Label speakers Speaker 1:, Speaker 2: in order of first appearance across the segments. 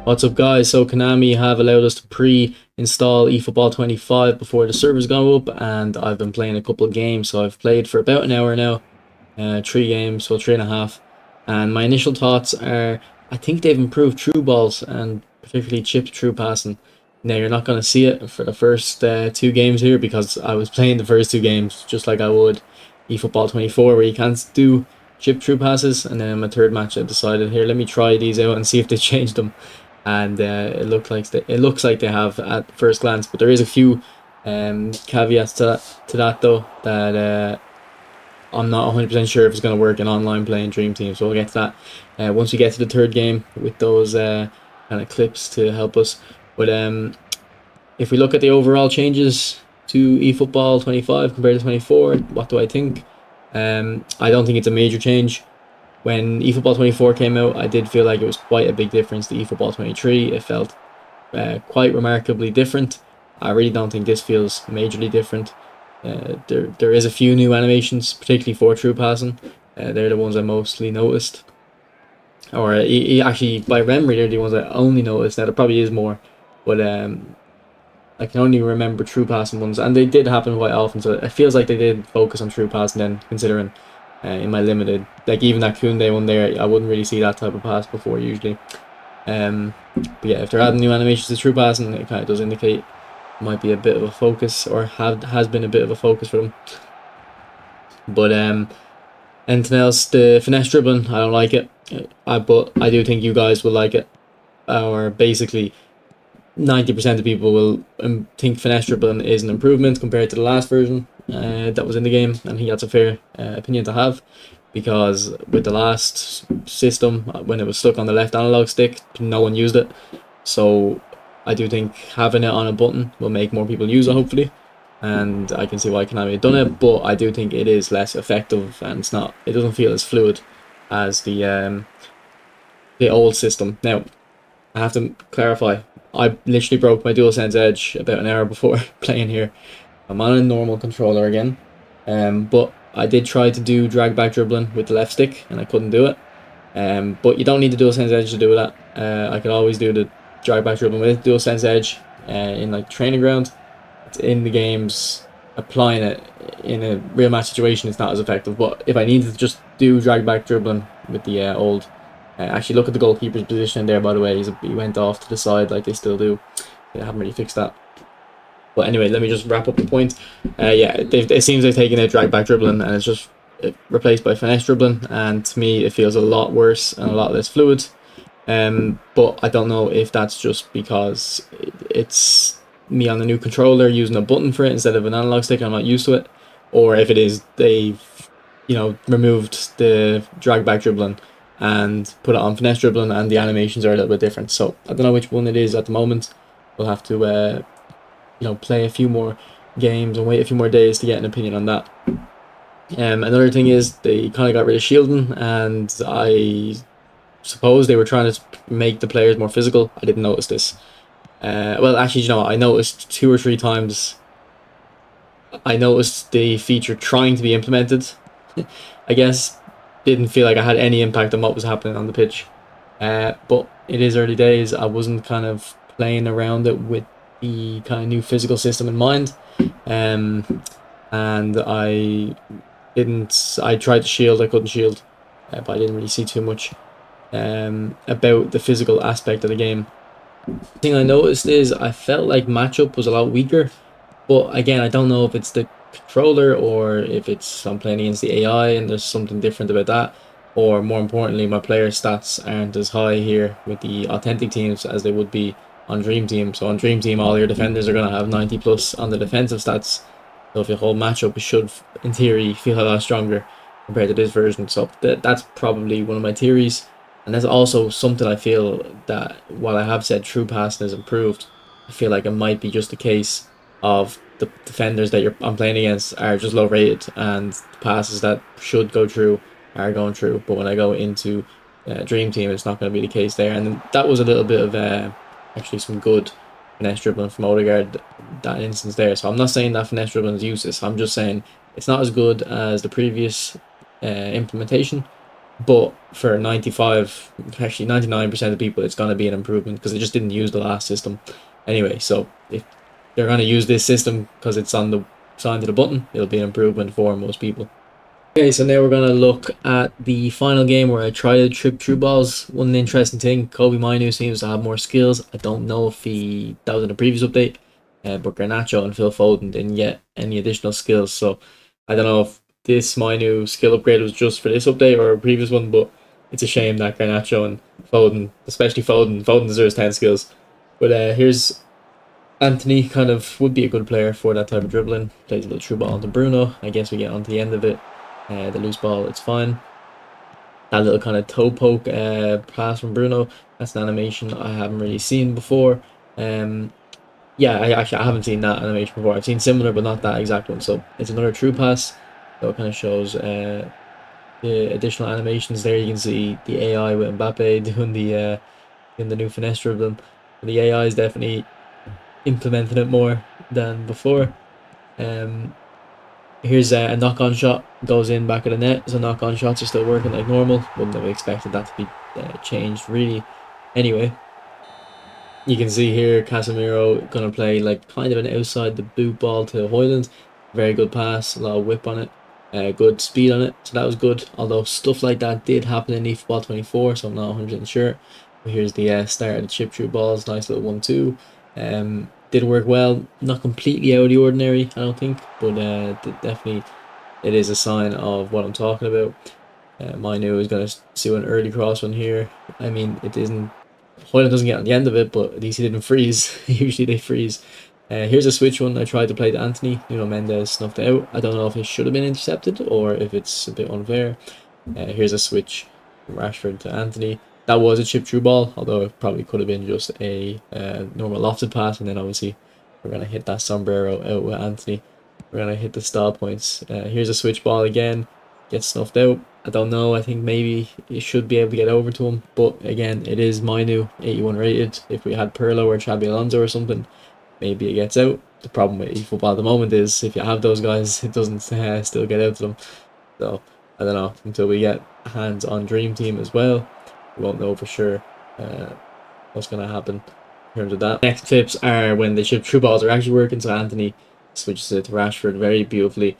Speaker 1: What's up, guys? So Konami have allowed us to pre-install eFootball 25 before the servers go up, and I've been playing a couple of games. So I've played for about an hour now, 3 games, so 3.5. And my initial thoughts are, I think they've improved true balls and particularly chipped true passing. Now you're not going to see it for the first 2 games here because I was playing the first 2 games just like I would eFootball 24, where you can't do chip true passes. And then in my third match, I decided, here, let me try these out and see if they changed them, and it looks like they have at first glance. But there is a few caveats to that though, that I'm not 100% sure if it's going to work in online playing Dream Team. So we'll get to that once we get to the third game with those kind of clips to help us. But if we look at the overall changes to eFootball 25 compared to 24, what do I think? I don't think it's a major change. When eFootball 24 came out, I did feel like it was quite a big difference to eFootball 23. It felt quite remarkably different. I really don't think this feels majorly different. There is a few new animations, particularly for true passing. They're the ones I mostly noticed. Or actually, by memory, they're the ones I only noticed. Now, there probably is more, but I can only remember true passing ones, and they did happen quite often. So it feels like they did focus on true passing then, considering in my limited, like even that Kunde one there, I wouldn't really see that type of pass before usually. But yeah, if they're adding new animations to true passing, it kind of does indicate it might be a bit of a focus, or has been a bit of a focus for them. But anything else? The finesse dribbling, I don't like it. But I do think you guys will like it, or basically 90% of people will think finesse dribbling is an improvement compared to the last version that was in the game, and I think that's a fair opinion to have, because with the last system, when it was stuck on the left analog stick, no one used it. So I do think having it on a button will make more people use it, hopefully, and I can see why Konami had done it. But I do think it is less effective, and it doesn't feel as fluid as the old system. Now, I have to clarify, I literally broke my DualSense Edge about an hour before playing here. I'm on a normal controller again, but I did try to do drag back dribbling with the left stick, and I couldn't do it. But you don't need the DualSense Edge to do that. I could always do the drag back dribbling with DualSense Edge in like training ground. It's in the games. Applying it in a real match situation, it's not as effective. But if I needed to just do drag back dribbling with the old, actually look at the goalkeeper's position there, by the way. He went off to the side like they still do. They haven't really fixed that. But anyway, let me just wrap up the point. Yeah, it seems they've taken out drag back dribbling, and it's just replaced by finesse dribbling. And to me, it feels a lot worse and a lot less fluid. But I don't know if that's just because it's me on the new controller using a button for it instead of an analog stick. I'm not used to it, or if it is they've removed the drag back dribbling and put it on finesse dribbling, and the animations are a little bit different. So I don't know which one it is at the moment. We'll have to play a few more games and wait a few more days to get an opinion on that. Another thing is they kind of got rid of shielding, and I suppose they were trying to make the players more physical. I didn't notice this. Well, actually, I noticed 2 or 3 times. I noticed the feature trying to be implemented. I guess didn't feel like I had any impact on what was happening on the pitch. But it is early days. I wasn't kind of playing around it with the kind of new physical system in mind. And I tried to shield, I couldn't shield. But I didn't really see too much about the physical aspect of the game. The thing I noticed is I felt like matchup was a lot weaker, but again, I don't know if it's the controller or if I'm playing against the AI and there's something different about that, or more importantly, my player stats aren't as high here with the authentic teams as they would be on Dream Team. So on Dream Team, all your defenders are going to have 90 plus on the defensive stats, so if your whole matchup should, in theory, feel a lot stronger compared to this version. So that's probably one of my theories. And there's also something I feel that, while I have said true passing has improved, I feel like it might be just a case of the defenders that I'm playing against are just low rated, and the passes that should go through are going through. But when I go into Dream Team, it's not going to be the case there. And that was a little bit of actually some good finesse dribbling from Odegaard, that instance there. So I'm not saying that finesse dribbling is useless. I'm just saying it's not as good as the previous implementation. But for 95, actually 99% of people, it's going to be an improvement because they just didn't use the last system anyway. So if they're going to use this system because it's on the signed to the button, it'll be an improvement for most people. Okay, so now we're going to look at the final game where I tried to trip through balls. One interesting thing, Kobe Minu seems to have more skills. I don't know if that was in a previous update, but Garnacho and Phil Foden didn't get any additional skills. So I don't know if this Minu skill upgrade was just for this update or a previous one, but it's a shame that Garnacho and Foden, especially Foden deserves 10 skills. But here's Anthony, kind of would be a good player for that type of dribbling. Plays a little through ball onto Bruno. I guess we get onto the end of it. The loose ball, it's fine. That little kind of toe poke pass from Bruno, that's an animation I haven't really seen before. Yeah, I haven't seen that animation before. I've seen similar, but not that exact one. So it's another true pass. So it kind of shows the additional animations there. You can see the AI with Mbappe doing the in the new finesse dribbling. The AI is definitely implementing it more than before. Here's a knock-on shot, goes in back of the net, so knock-on shots are still working like normal. Wouldn't have expected that to be changed really. Anyway, you can see here Casemiro gonna play like kind of an outside the boot ball to Hoyland. Very good pass, a lot of whip on it, good speed on it, so that was good. Although stuff like that did happen in eFootball 24, so I'm not 100% sure. But here's the start of the chip through balls, nice little 1-2. Did work well, not completely out of the ordinary, I don't think, but definitely it is a sign of what I'm talking about. Minu is going to do an early cross one here. I mean, it isn't. Hoyland doesn't get on the end of it, but at least he didn't freeze. Usually they freeze. Here's a switch one. I tried to play to Anthony. Mendes snuffed it out. I don't know if it should have been intercepted or if it's a bit unfair. Here's a switch from Rashford to Anthony. That was a chip through ball, although it probably could have been just a normal lofted pass. And then obviously we're going to hit that sombrero out with Anthony. We're going to hit the stall points. Here's a switch ball again. Gets snuffed out. I don't know. I think maybe you should be able to get over to him. But again, it is Minu, 81 rated. If we had Pirlo or Xabi Alonso or something, maybe it gets out. The problem with eFootball at the moment is if you have those guys, it doesn't still get out to them. So I don't know. Until we get hands on Dream Team as well, we won't know for sure what's going to happen in terms of that. Next clips are when the chip through balls are actually working. So Anthony switches it to Rashford very beautifully.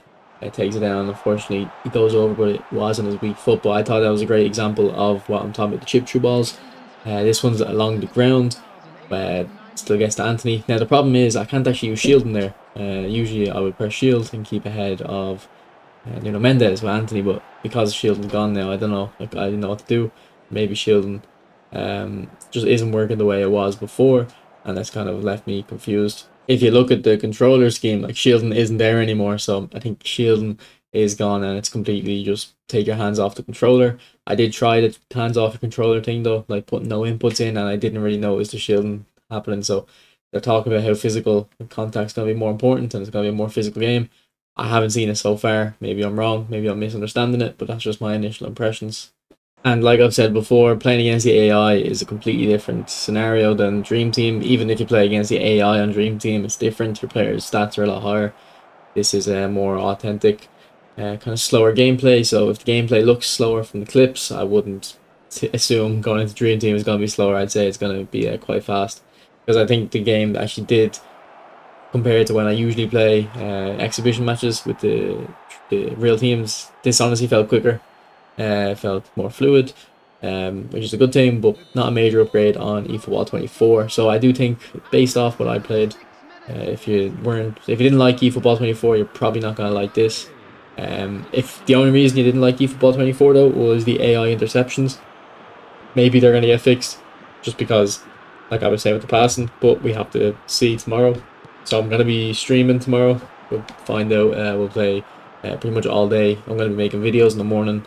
Speaker 1: Takes it down. Unfortunately, he goes over, but it wasn't his weak foot. But I thought that was a great example of what I'm talking about, the chip through balls. This one's along the ground. Still gets to Anthony. Now, the problem is I can't actually use shielding there. Usually, I would press shield and keep ahead of Mendes with Anthony. But because shielding's gone now, I don't know. Like, I didn't know what to do. Maybe shielding just isn't working the way it was before. And that's kind of left me confused. If you look at the controller scheme, like shielding isn't there anymore, so I think shielding is gone and it's completely just take your hands off the controller. I did try the hands off the controller thing though, like putting no inputs in, and I didn't really notice the shielding happening. So they're talking about how physical contact's going to be more important and it's going to be a more physical game. I haven't seen it so far. Maybe I'm wrong, maybe I'm misunderstanding it, but that's just my initial impressions. And like I've said before, playing against the AI is a completely different scenario than Dream Team. Even if you play against the AI on Dream Team, it's different. Your players' stats are a lot higher. This is a more authentic, kind of slower gameplay. So if the gameplay looks slower from the clips, I wouldn't assume going into Dream Team is going to be slower. I'd say it's going to be quite fast. Because I think the game actually did, compared to when I usually play exhibition matches with the real teams, this honestly felt quicker. Felt more fluid, which is a good thing, but not a major upgrade on eFootball 24. So I do think, based off what I played, if you didn't like eFootball 24, you're probably not gonna like this. If the only reason you didn't like eFootball 24 though was the AI interceptions, maybe they're gonna get fixed, just because, like I was saying with the passing. But we have to see tomorrow. So I'm gonna be streaming tomorrow. We'll find out. We'll play pretty much all day. I'm gonna be making videos in the morning.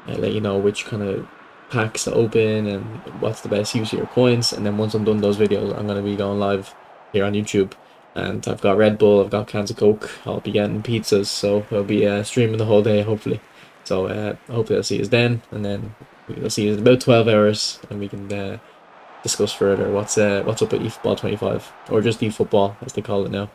Speaker 1: Let you know which kind of packs to open and what's the best use of your coins. And then once I'm done those videos, I'm going to be going live here on YouTube. And I've got Red Bull, I've got cans of Coke, I'll be getting pizzas, so I'll be streaming the whole day, hopefully. So hopefully I'll see you then, and then we'll see you in about 12 hours, and we can discuss further what's up with eFootball 25, or just eFootball as they call it now.